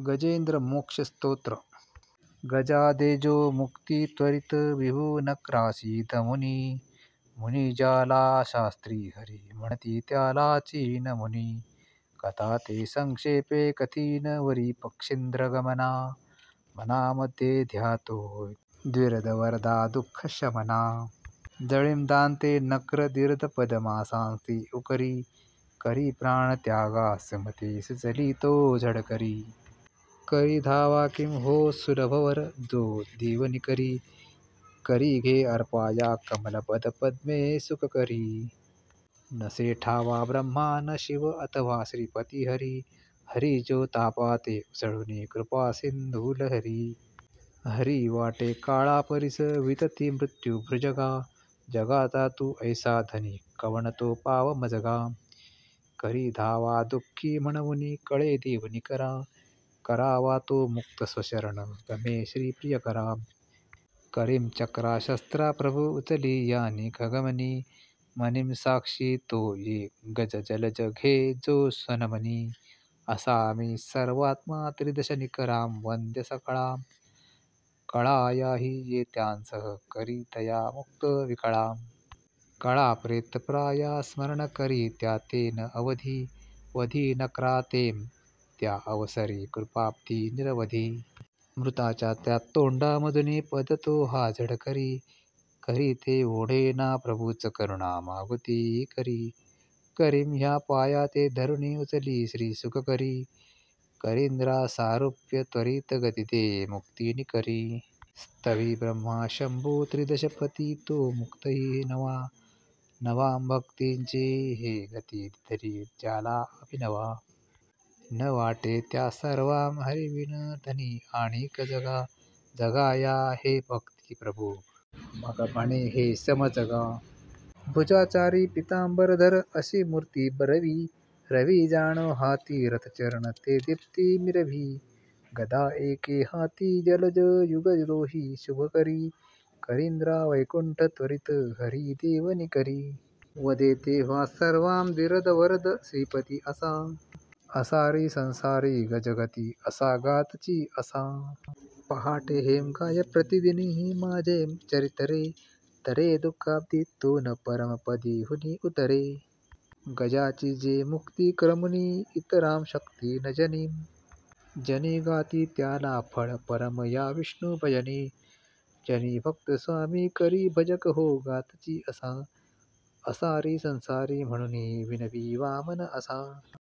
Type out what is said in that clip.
गजेंद्र मोक्ष स्तोत्र. गजादेजो मुक्ती त्वरित विभू नक्रासीत मुनी. मुनी ज्याला शास्त्री हरी म्हणती त्याला चीन मुनी. कथा ते संक्षेपे कथीन वरी पक्षींद्र गमना. मनामध्ये ध्यातो द्विरद वरदा दुःख शमना. जळीम दांते नक्र दीर्घ पदमासांसी उकरी. करी प्राण त्यागा सुमती सुचली तो झडकरी. करी धावा किं हो सुलभवर जो देवनी करी. करी घे अर्पाया कमलपद पद्मे सुख करी. नसे ठावा ब्रह्मा न शिव अथवा श्रीपती हरी. हरी जो तापाते उसळुनी कृपा सिंधू लहरी. हरी वाटे काळा परिस वितती मृत्यू भृजगा. जगाचा तू ऐसा धनी कवण तो पाव मजगा. करी धावा दुःखी म्हणूनी कळे देवनी करा. करावा तो मुक्त स्वशरण गमे श्री प्रिय करा. करीम चक्रा शस्त्रा प्रभू उचली यानी खगमनी. मनीम साक्षी तो ये गज जलज घे जो स्वनमनी. असा मी सर्वात्मा त्रिदश निकराम वंद्य सकळा. कळा याही ये त्यांसह करी तया मुक्त विकळा. कळा प्रेत प्राया स्मरण करी त्या ते न अवधी. वधी नक्रातेम त्या अवसरी कृपाप्ती निरवधी. मृताच्या त्या तोंडामधुनी पद तो हा झडकरी. करी ते ओढे ना प्रभूच करुणा मागुती करी. करीम ह्या पाया ते धरुणी उचली श्री सुख करी. करींद्रा सारूप्य त्वरित गती ते मुक्तीनी करी. स्तवी ब्रह्मा शंभू त्रिदशपती तो मुक्तही नवा. नवा भक्तींची हे गती धरी ज्याला अभिनवा. न वाटे त्या सर्वां हरिविन धनी आणिक जगा. जगाया हे भक्ती प्रभू मग म्हणे हे समजगा. भुजाचारी पितांबरधर अशी मूर्ती बरवी. रवी जाणो हाती रथचरण ते दीप्ती मिरवी. गदा एके हाती जलज युगद्रोही शुभकरी. करींद्रा वैकुंठ त्वरित हरी देवनी करी. वदे तेव्हा सर्वां द्विरद वरद श्रीपती असा. असारी संसारी गजगती असा गातची असा. पहाटे हेम गाय प्रतिदिनी ही माझे चरितरे. तरे दुःखाब्दी तो न परमपदी हुनी उतरे. गजाची जे मुक्ती क्रमुनी इतराम शक्ती न जनी. जनी गाती त्याला फळ परम या विष्णू भजनी. जनी भक्त स्वामी करी भजक हो गातची असा. असारी संसारी म्हणूनी विनवी वामन असा.